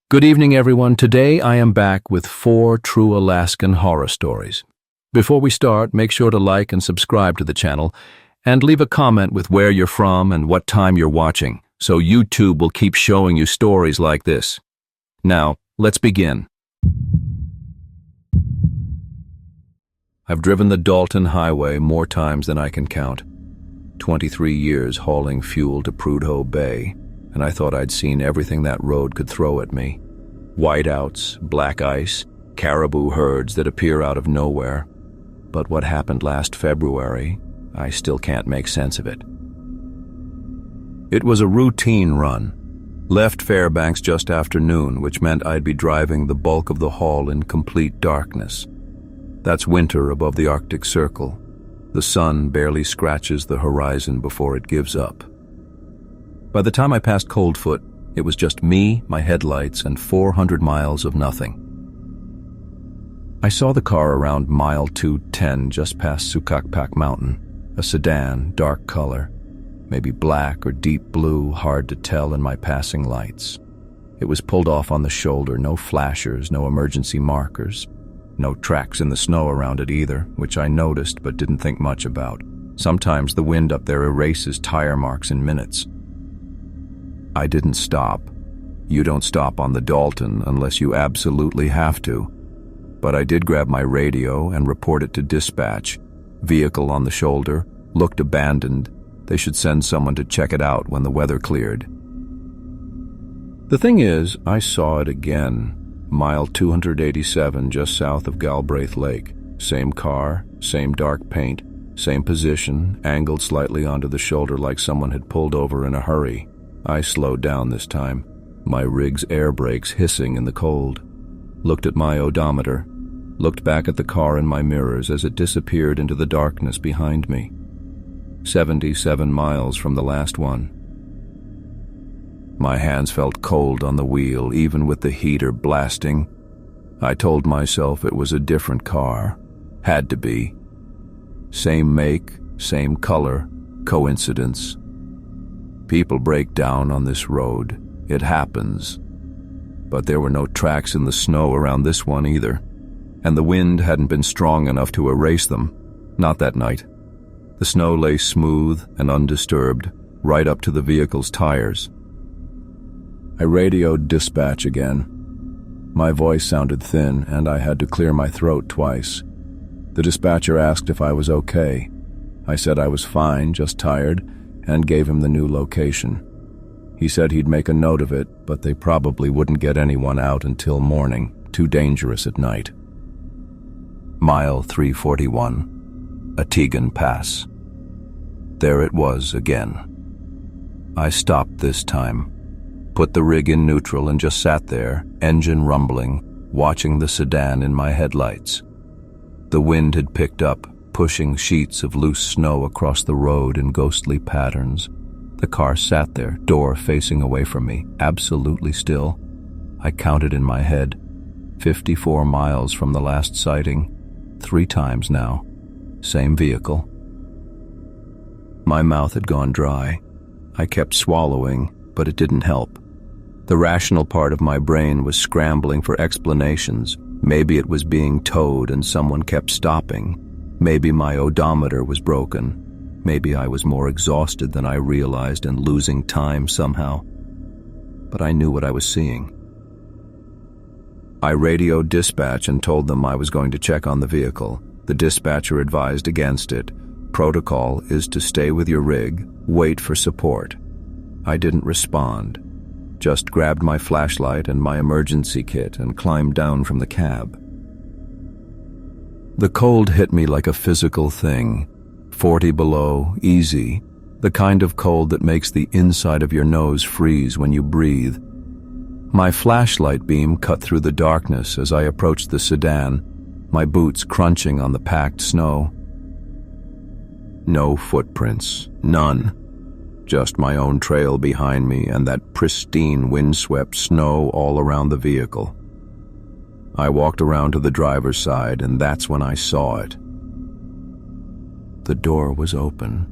Good evening, everyone. Today I am back with 4 true Alaskan horror stories. Before we start, make sure to like and subscribe to the channel and leave a comment with where you're from and what time you're watching, so YouTube will keep showing you stories like this. Now, let's begin. I've driven the Dalton Highway more times than I can count. 23 years hauling fuel to Prudhoe Bay, and I thought I'd seen everything that road could throw at me. Whiteouts, black ice, caribou herds that appear out of nowhere. But what happened last February, I still can't make sense of it. It was a routine run. Left Fairbanks just after noon, which meant I'd be driving the bulk of the haul in complete darkness. That's winter above the Arctic Circle. The sun barely scratches the horizon before it gives up. By the time I passed Coldfoot, it was just me, my headlights, and 400 miles of nothing. I saw the car around mile 210 just past Sukakpak Mountain, a sedan, dark color, maybe black or deep blue, hard to tell in my passing lights. It was pulled off on the shoulder, no flashers, no emergency markers, no tracks in the snow around it either, which I noticed but didn't think much about. Sometimes the wind up there erases tire marks in minutes. I didn't stop. You don't stop on the Dalton unless you absolutely have to. But I did grab my radio and report it to dispatch. Vehicle on the shoulder, looked abandoned. They should send someone to check it out when the weather cleared. The thing is, I saw it again. Mile 287 just south of Galbraith Lake. Same car, same dark paint, same position, angled slightly onto the shoulder like someone had pulled over in a hurry. I slowed down this time, my rig's air brakes hissing in the cold. Looked at my odometer, looked back at the car in my mirrors as it disappeared into the darkness behind me. 77 miles from the last one. My hands felt cold on the wheel, even with the heater blasting. I told myself it was a different car. Had to be. Same make, same color, coincidence. People break down on this road. It happens. But there were no tracks in the snow around this one either. And the wind hadn't been strong enough to erase them. Not that night. The snow lay smooth and undisturbed, right up to the vehicle's tires. I radioed dispatch again. My voice sounded thin, and I had to clear my throat twice. The dispatcher asked if I was okay. I said I was fine, just tired, and gave him the new location. He said he'd make a note of it, but they probably wouldn't get anyone out until morning, too dangerous at night. Mile 341, Atigan Pass. There it was again. I stopped this time, put the rig in neutral and just sat there, engine rumbling, watching the sedan in my headlights. The wind had picked up, pushing sheets of loose snow across the road in ghostly patterns. The car sat there, door facing away from me, absolutely still. I counted in my head, 54 miles from the last sighting, 3 times now. Same vehicle. My mouth had gone dry. I kept swallowing, but it didn't help. The rational part of my brain was scrambling for explanations. Maybe it was being towed and someone kept stopping. Maybe my odometer was broken. Maybe I was more exhausted than I realized and losing time somehow. But I knew what I was seeing. I radioed dispatch and told them I was going to check on the vehicle. The dispatcher advised against it. Protocol is to stay with your rig, wait for support. I didn't respond. Just grabbed my flashlight and my emergency kit and climbed down from the cab. The cold hit me like a physical thing. 40 below, easy. The kind of cold that makes the inside of your nose freeze when you breathe. My flashlight beam cut through the darkness as I approached the sedan, my boots crunching on the packed snow. No footprints, none. Just my own trail behind me and that pristine windswept snow all around the vehicle. I walked around to the driver's side, and that's when I saw it. The door was open,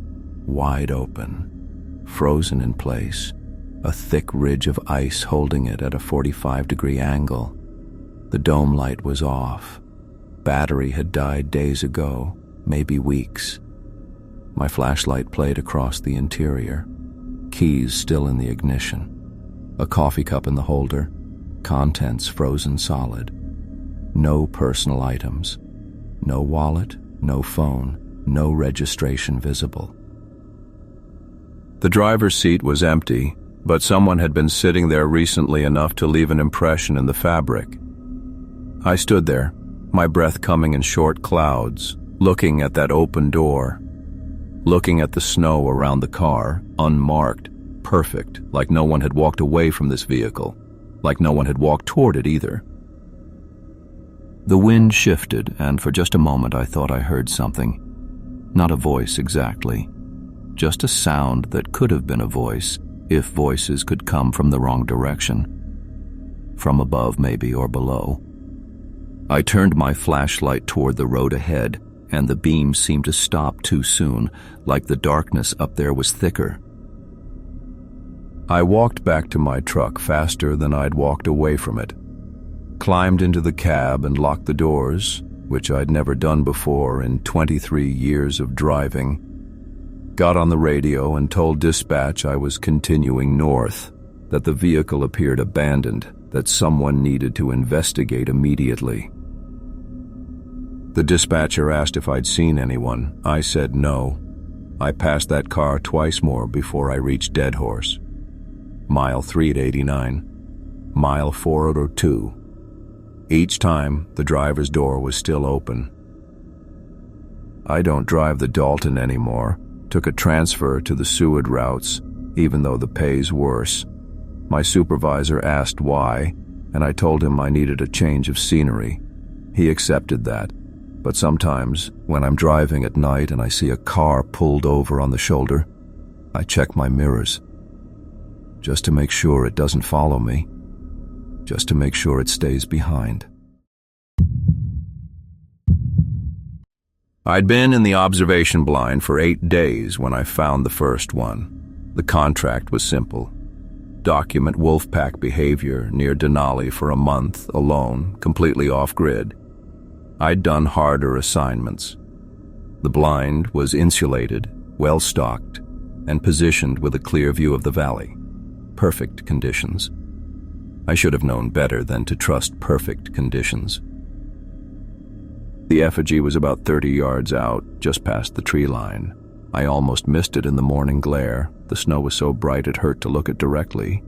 wide open, frozen in place, a thick ridge of ice holding it at a 45-degree angle. The dome light was off. Battery had died days ago, maybe weeks. My flashlight played across the interior. Keys still in the ignition. A coffee cup in the holder. Contents frozen solid. No personal items. No wallet, no phone, no registration visible. The driver's seat was empty, but someone had been sitting there recently enough to leave an impression in the fabric. I stood there, my breath coming in short clouds, looking at that open door, looking at the snow around the car, unmarked, perfect, like no one had walked away from this vehicle, like no one had walked toward it either. The wind shifted, and for just a moment I thought I heard something. Not a voice exactly, just a sound that could have been a voice if voices could come from the wrong direction. From above maybe, or below. I turned my flashlight toward the road ahead, and the beam seemed to stop too soon, like the darkness up there was thicker. I walked back to my truck faster than I'd walked away from it, climbed into the cab and locked the doors, which I'd never done before in 23 years of driving, got on the radio and told dispatch I was continuing north, that the vehicle appeared abandoned, that someone needed to investigate immediately. The dispatcher asked if I'd seen anyone. I said no. I passed that car twice more before I reached Dead Horse. Mile 389, mile 402. Each time, the driver's door was still open. I don't drive the Dalton anymore. Took a transfer to the Seward routes, even though the pay's worse. My supervisor asked why, and I told him I needed a change of scenery. He accepted that. But sometimes, when I'm driving at night and I see a car pulled over on the shoulder, I check my mirrors. Just to make sure it doesn't follow me. Just to make sure it stays behind. I'd been in the observation blind for 8 days when I found the first one. The contract was simple. Document wolfpack behavior near Denali for a month, alone, completely off-grid. I'd done harder assignments. The blind was insulated, well-stocked, and positioned with a clear view of the valley. Perfect conditions. I should have known better than to trust perfect conditions. The effigy was about 30 yards out, just past the tree line. I almost missed it in the morning glare. The snow was so bright it hurt to look at directly.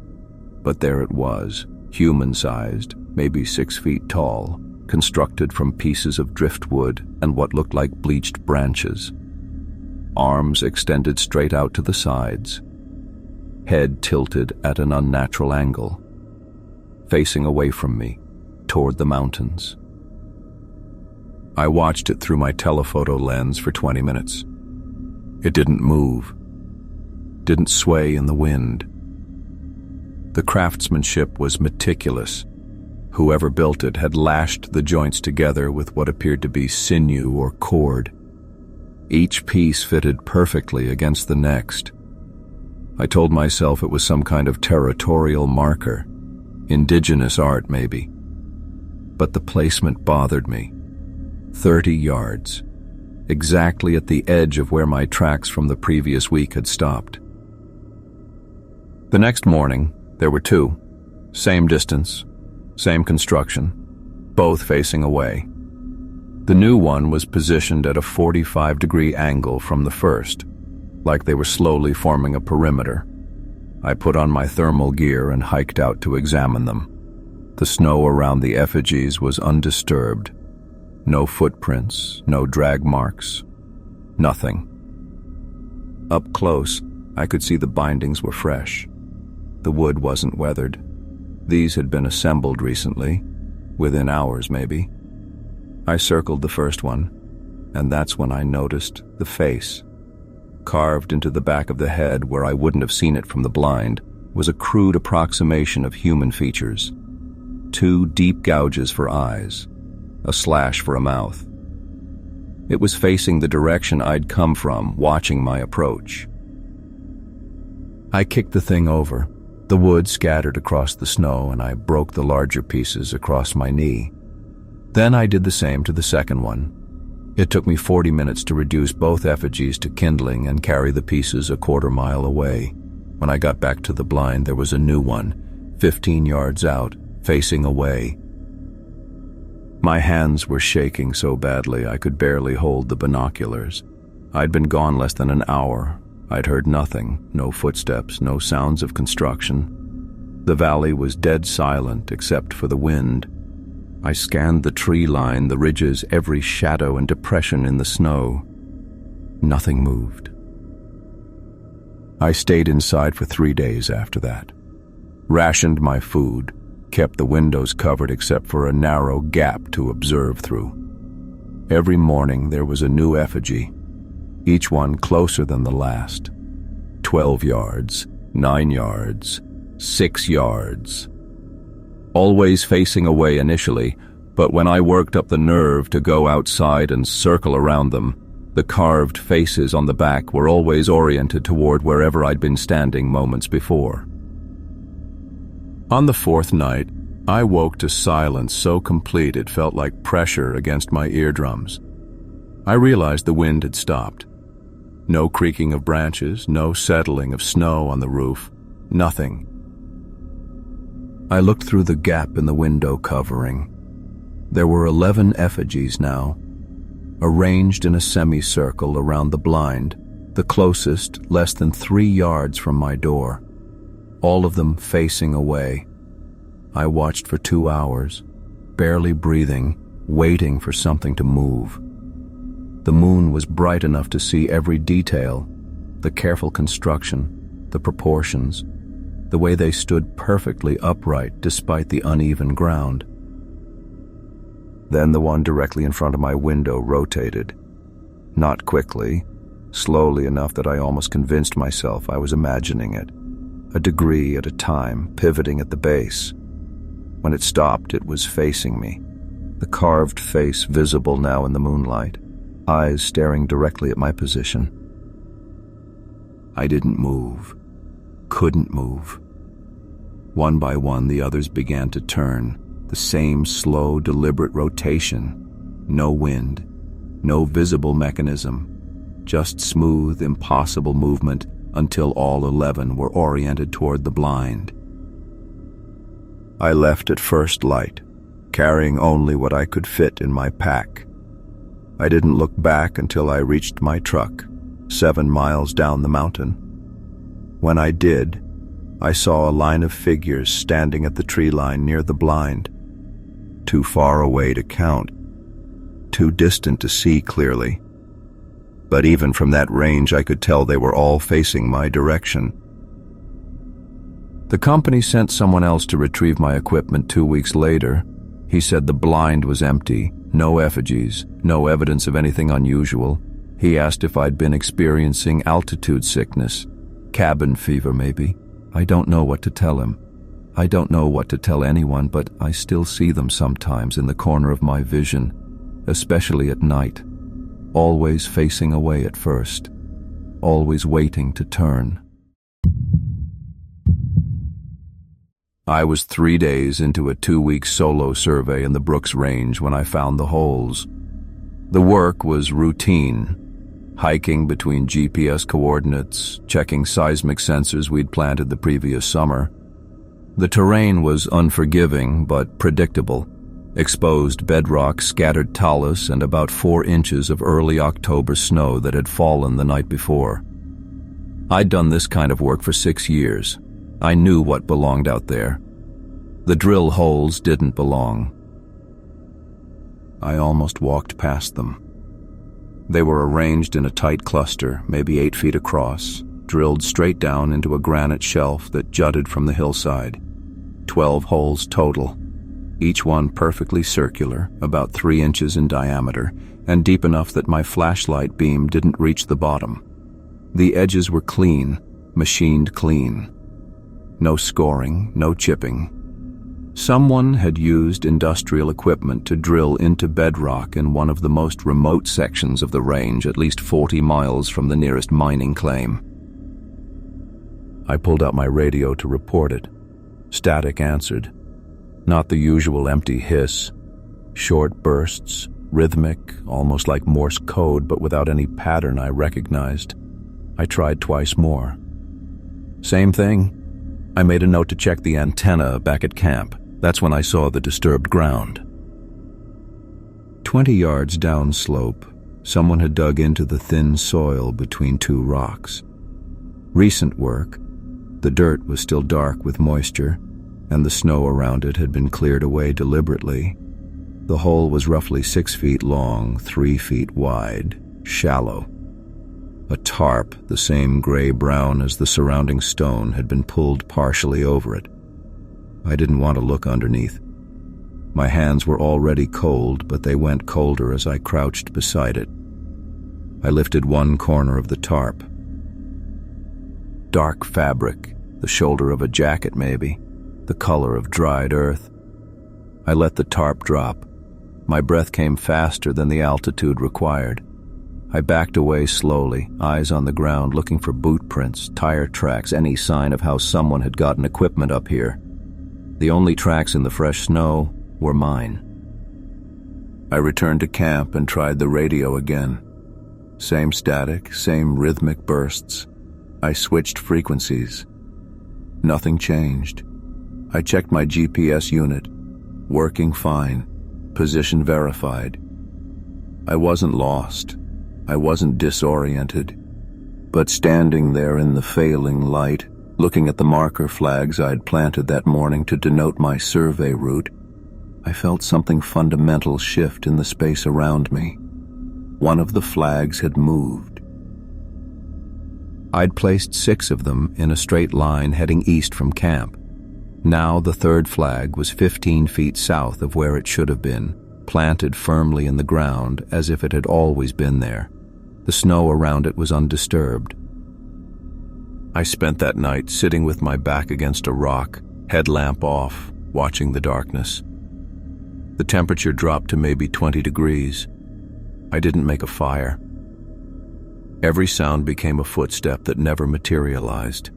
But there it was, human-sized, maybe 6 feet tall, constructed from pieces of driftwood and what looked like bleached branches. Arms extended straight out to the sides. Head tilted at an unnatural angle. Facing away from me, toward the mountains. I watched it through my telephoto lens for 20 minutes. It didn't move. Didn't sway in the wind. The craftsmanship was meticulous. Whoever built it had lashed the joints together with what appeared to be sinew or cord. Each piece fitted perfectly against the next. I told myself it was some kind of territorial marker. Indigenous art, maybe. But the placement bothered me. 30 yards. Exactly at the edge of where my tracks from the previous week had stopped. The next morning, there were 2. Same distance. Same construction, both facing away. The new one was positioned at a 45-degree angle from the first, like they were slowly forming a perimeter. I put on my thermal gear and hiked out to examine them. The snow around the effigies was undisturbed. No footprints, no drag marks, nothing. Up close, I could see the bindings were fresh. The wood wasn't weathered. These had been assembled recently, within hours maybe. I circled the first one, and that's when I noticed the face. Carved into the back of the head where I wouldn't have seen it from the blind was a crude approximation of human features. 2 deep gouges for eyes, a slash for a mouth. It was facing the direction I'd come from, watching my approach. I kicked the thing over, The wood scattered across the snow, and I broke the larger pieces across my knee. Then I did the same to the second one. It took me 40 minutes to reduce both effigies to kindling and carry the pieces a quarter-mile away. When I got back to the blind, there was a new one, 15 yards out, facing away. My hands were shaking so badly I could barely hold the binoculars. I'd been gone less than an hour. I'd heard nothing, no footsteps, no sounds of construction. The valley was dead silent except for the wind. I scanned the tree line, the ridges, every shadow and depression in the snow. Nothing moved. I stayed inside for 3 days after that. Rationed my food, kept the windows covered except for a narrow gap to observe through. Every morning there was a new effigy, each one closer than the last. 12 yards, 9 yards, 6 yards. Always facing away initially, but when I worked up the nerve to go outside and circle around them, the carved faces on the back were always oriented toward wherever I'd been standing moments before. On the fourth night, I woke to silence so complete it felt like pressure against my eardrums. I realized the wind had stopped. No creaking of branches, no settling of snow on the roof, nothing. I looked through the gap in the window covering. There were 11 effigies now, arranged in a semicircle around the blind, the closest less than 3 yards from my door, all of them facing away. I watched for 2 hours, barely breathing, waiting for something to move. The moon was bright enough to see every detail, the careful construction, the proportions, the way they stood perfectly upright despite the uneven ground. Then the one directly in front of my window rotated. Not quickly, slowly enough that I almost convinced myself I was imagining it. A degree at a time, pivoting at the base. When it stopped, it was facing me, the carved face visible now in the moonlight, eyes staring directly at my position. I didn't move, couldn't move. One by one, the others began to turn, the same slow, deliberate rotation. No wind, no visible mechanism, just smooth, impossible movement until all 11 were oriented toward the blind. I left at first light, carrying only what I could fit in my pack. I didn't look back until I reached my truck, 7 miles down the mountain. When I did, I saw a line of figures standing at the tree line near the blind. Too far away to count, too distant to see clearly. But even from that range, I could tell they were all facing my direction. The company sent someone else to retrieve my equipment 2 weeks later. He said the blind was empty, no effigies, no evidence of anything unusual. He asked if I'd been experiencing altitude sickness, cabin fever maybe. I don't know what to tell him. I don't know what to tell anyone, but I still see them sometimes in the corner of my vision, especially at night, always facing away at first, always waiting to turn. I was 3 days into a 2-week solo survey in the Brooks Range when I found the holes. The work was routine, hiking between GPS coordinates, checking seismic sensors we'd planted the previous summer. The terrain was unforgiving but predictable. Exposed bedrock, scattered talus, and about 4 inches of early October snow that had fallen the night before. I'd done this kind of work for 6 years. I knew what belonged out there. The drill holes didn't belong. I almost walked past them. They were arranged in a tight cluster, maybe 8 feet across, drilled straight down into a granite shelf that jutted from the hillside. 12 holes total, each one perfectly circular, about 3 inches in diameter, and deep enough that my flashlight beam didn't reach the bottom. The edges were clean, machined clean. No scoring, no chipping. Someone had used industrial equipment to drill into bedrock in one of the most remote sections of the range, at least 40 miles from the nearest mining claim. I pulled out my radio to report it. Static answered. Not the usual empty hiss. Short bursts, rhythmic, almost like Morse code, but without any pattern I recognized. I tried twice more. Same thing. I made a note to check the antenna back at camp. That's when I saw the disturbed ground. 20 yards downslope, someone had dug into the thin soil between two rocks. Recent work. The dirt was still dark with moisture, and the snow around it had been cleared away deliberately. The hole was roughly 6 feet long, 3 feet wide, shallow. A tarp, the same gray-brown as the surrounding stone, had been pulled partially over it. I didn't want to look underneath. My hands were already cold, but they went colder as I crouched beside it. I lifted one corner of the tarp. Dark fabric, the shoulder of a jacket maybe, the color of dried earth. I let the tarp drop. My breath came faster than the altitude required. I backed away slowly, eyes on the ground, looking for boot prints, tire tracks, any sign of how someone had gotten equipment up here. The only tracks in the fresh snow were mine. I returned to camp and tried the radio again. Same static, same rhythmic bursts. I switched frequencies. Nothing changed. I checked my GPS unit. Working fine. Position verified. I wasn't lost. I wasn't disoriented. But standing there in the failing light, looking at the marker flags I'd planted that morning to denote my survey route, I felt something fundamental shift in the space around me. One of the flags had moved. I'd placed 6 of them in a straight line heading east from camp. Now the third flag was 15 feet south of where it should have been, planted firmly in the ground as if it had always been there. The snow around it was undisturbed. I spent that night sitting with my back against a rock, headlamp off, watching the darkness. The temperature dropped to maybe 20 degrees. I didn't make a fire. Every sound became a footstep that never materialized.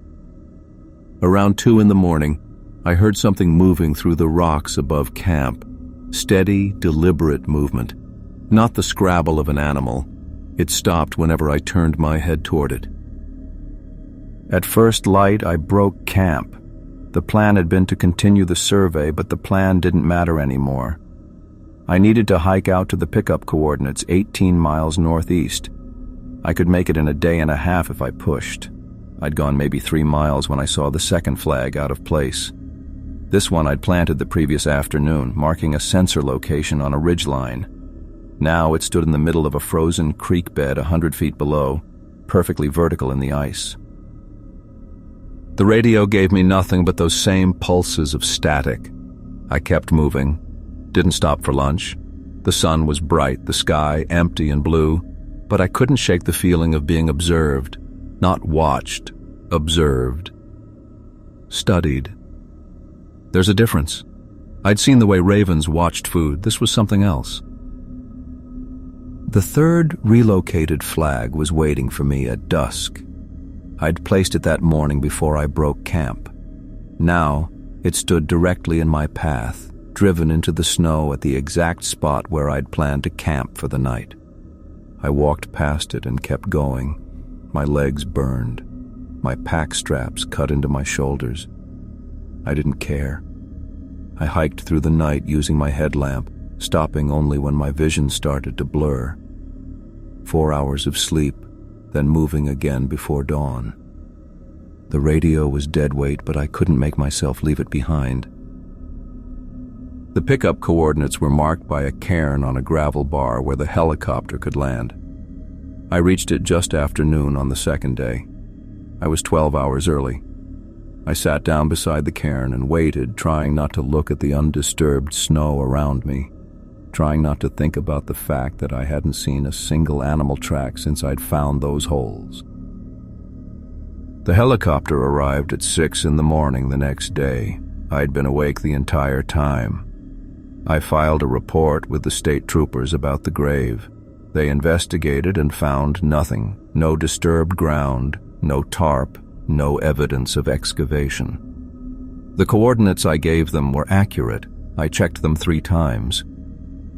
Around 2 in the morning, I heard something moving through the rocks above camp. Steady, deliberate movement. Not the scrabble of an animal. It stopped whenever I turned my head toward it. At first light, I broke camp. The plan had been to continue the survey, but the plan didn't matter anymore. I needed to hike out to the pickup coordinates 18 miles northeast. I could make it in a day and a half if I pushed. I'd gone maybe 3 miles when I saw the second flag out of place. This one I'd planted the previous afternoon, marking a sensor location on a ridgeline. Now it stood in the middle of a frozen creek bed 100 feet below, perfectly vertical in the ice. The radio gave me nothing but those same pulses of static. I kept moving, didn't stop for lunch. The sun was bright, the sky empty and blue, but I couldn't shake the feeling of being observed. Not watched, observed. Studied. There's a difference. I'd seen the way ravens watched food. This was something else. The third relocated flag was waiting for me at dusk. I'd placed it that morning before I broke camp. Now, it stood directly in my path, driven into the snow at the exact spot where I'd planned to camp for the night. I walked past it and kept going. My legs burned. My pack straps cut into my shoulders. I didn't care. I hiked through the night using my headlamp, stopping only when my vision started to blur. 4 hours of sleep, then moving again before dawn. The radio was dead weight, but I couldn't make myself leave it behind. The pickup coordinates were marked by a cairn on a gravel bar where the helicopter could land. I reached it just after noon on the second day. I was 12 hours early. I sat down beside the cairn and waited, trying not to look at the undisturbed snow around me, trying not to think about the fact that I hadn't seen a single animal track since I'd found those holes. The helicopter arrived at 6 in the morning the next day. I'd been awake the entire time. I filed a report with the state troopers about the grave. They investigated and found nothing. No disturbed ground, no tarp, no evidence of excavation. The coordinates I gave them were accurate. I checked them 3 times.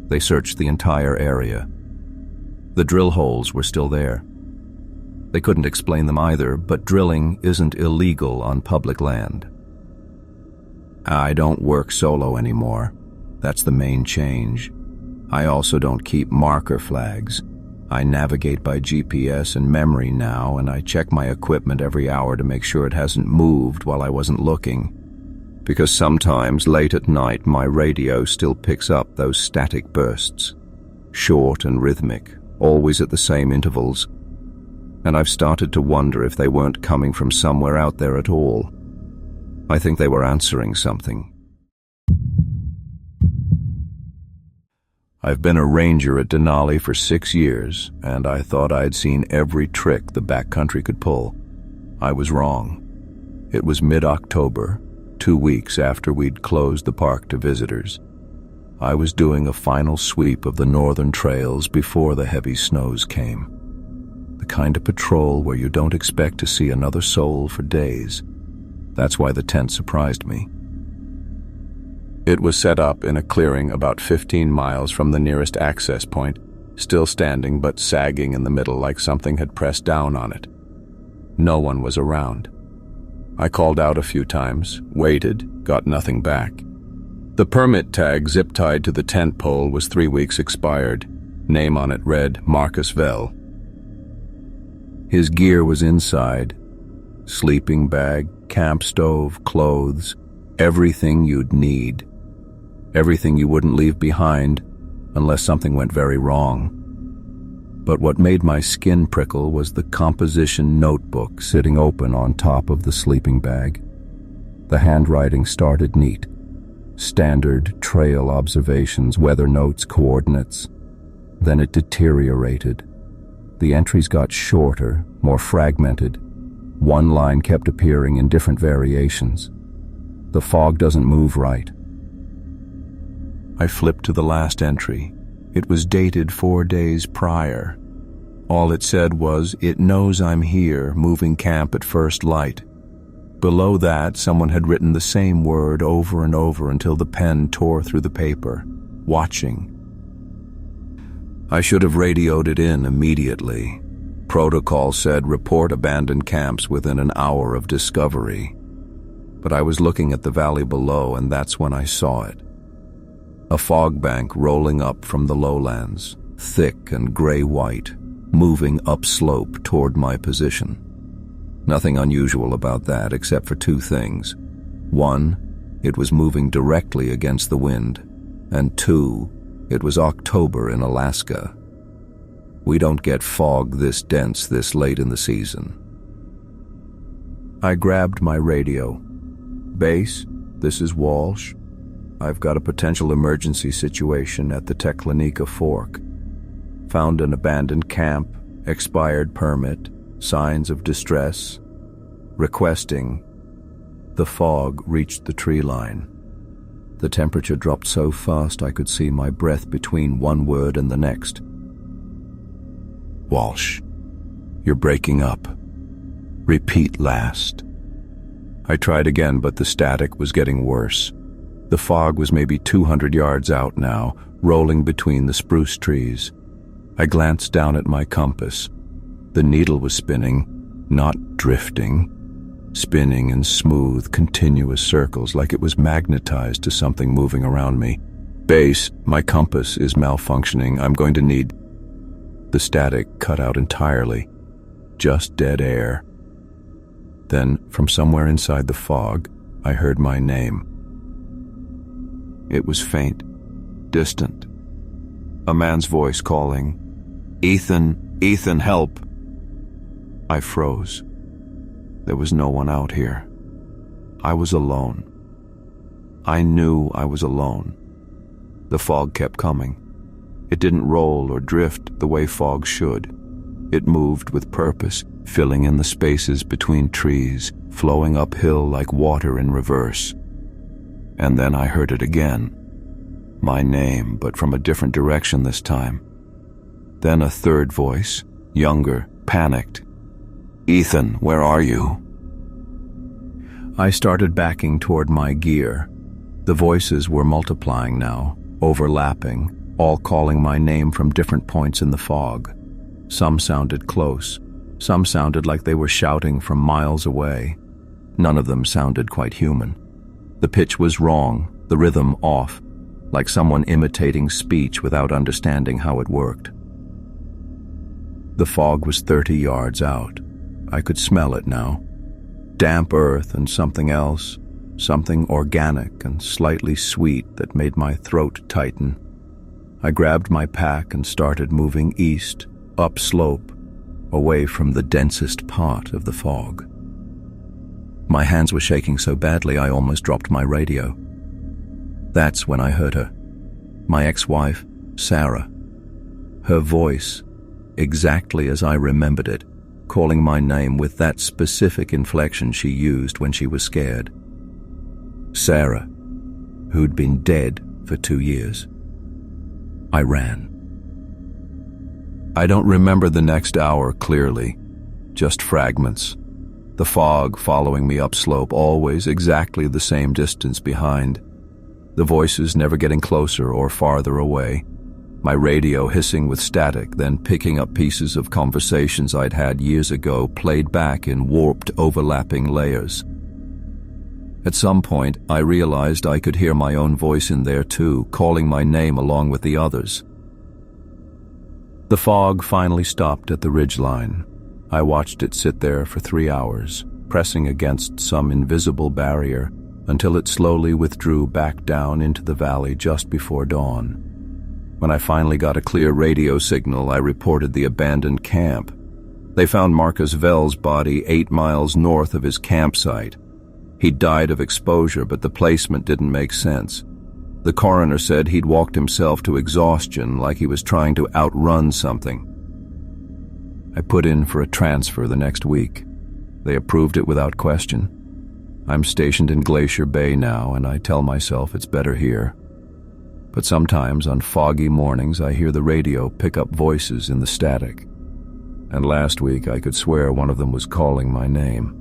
They searched the entire area. The drill holes were still there. They couldn't explain them either, but drilling isn't illegal on public land. I don't work solo anymore. That's the main change. I also don't keep marker flags. I navigate by GPS and memory now, and I check my equipment every hour to make sure it hasn't moved while I wasn't looking. Because sometimes late at night my radio still picks up those static bursts. Short and rhythmic, always at the same intervals. And I've started to wonder if they weren't coming from somewhere out there at all. I think they were answering something. I've been a ranger at Denali for 6 years, and I thought I'd seen every trick the backcountry could pull. I was wrong. It was mid-October, 2 weeks after we'd closed the park to visitors. I was doing a final sweep of the northern trails before the heavy snows came. The kind of patrol where you don't expect to see another soul for days. That's why the tent surprised me. It was set up in a clearing about 15 miles from the nearest access point, still standing but sagging in the middle like something had pressed down on it. No one was around. I called out a few times, waited, got nothing back. The permit tag zip-tied to the tent pole was 3 weeks expired. Name on it read Marcus Vell. His gear was inside. Sleeping bag, camp stove, clothes, everything you'd need. Everything you wouldn't leave behind unless something went very wrong. But what made my skin prickle was the composition notebook sitting open on top of the sleeping bag. The handwriting started neat. Standard trail observations, weather notes, coordinates. Then it deteriorated. The entries got shorter, more fragmented. One line kept appearing in different variations. The fog doesn't move right. I flipped to the last entry. It was dated 4 days prior. All it said was, "It knows I'm here, moving camp at first light." Below that, someone had written the same word over and over until the pen tore through the paper. Watching. I should have radioed it in immediately. Protocol said report abandoned camps within an hour of discovery. But I was looking at the valley below, and that's when I saw it. A fog bank rolling up from the lowlands, thick and gray-white, moving upslope toward my position. Nothing unusual about that except for 2 things. 1, it was moving directly against the wind, and 2, it was October in Alaska. We don't get fog this dense this late in the season. I grabbed my radio. "Base, this is Walsh. I've got a potential emergency situation at the Teklanika Fork. Found an abandoned camp, expired permit, signs of distress. Requesting." The fog reached the tree line. The temperature dropped so fast I could see my breath between one word and the next. "Walsh, you're breaking up. Repeat last." I tried again, but the static was getting worse. The fog was maybe 200 yards out now, rolling between the spruce trees. I glanced down at my compass. The needle was spinning, not drifting, spinning in smooth, continuous circles like it was magnetized to something moving around me. "Base, my compass is malfunctioning. I'm going to need..." The static cut out entirely. Just dead air. Then, from somewhere inside the fog, I heard my name. It was faint, distant. A man's voice calling, "Ethan, Ethan, help!" I froze. There was no one out here. I was alone. I knew I was alone. The fog kept coming. It didn't roll or drift the way fog should. It moved with purpose, filling in the spaces between trees, flowing uphill like water in reverse. And then I heard it again. My name, but from a different direction this time. Then a third voice, younger, panicked. "Ethan, where are you?" I started backing toward my gear. The voices were multiplying now, overlapping, all calling my name from different points in the fog. Some sounded close. Some sounded like they were shouting from miles away. None of them sounded quite human. The pitch was wrong, the rhythm off, like someone imitating speech without understanding how it worked. The fog was 30 yards out. I could smell it now. Damp earth and something else, something organic and slightly sweet that made my throat tighten. I grabbed my pack and started moving east, upslope, away from the densest part of the fog. My hands were shaking so badly I almost dropped my radio. That's when I heard her. My ex-wife, Sarah. Her voice, exactly as I remembered it, calling my name with that specific inflection she used when she was scared. Sarah, who'd been dead for 2 years. I ran. I don't remember the next hour clearly, just fragments. The fog following me upslope, always exactly the same distance behind. The voices never getting closer or farther away. My radio hissing with static, then picking up pieces of conversations I'd had years ago, played back in warped, overlapping layers. At some point, I realized I could hear my own voice in there too, calling my name along with the others. The fog finally stopped at the ridgeline. I watched it sit there for 3 hours, pressing against some invisible barrier, until it slowly withdrew back down into the valley just before dawn. When I finally got a clear radio signal, I reported the abandoned camp. They found Marcus Vell's body 8 miles north of his campsite. He'd died of exposure, but the placement didn't make sense. The coroner said he'd walked himself to exhaustion, like he was trying to outrun something. I put in for a transfer the next week. They approved it without question. I'm stationed in Glacier Bay now, and I tell myself it's better here. But sometimes on foggy mornings I hear the radio pick up voices in the static. And last week I could swear one of them was calling my name.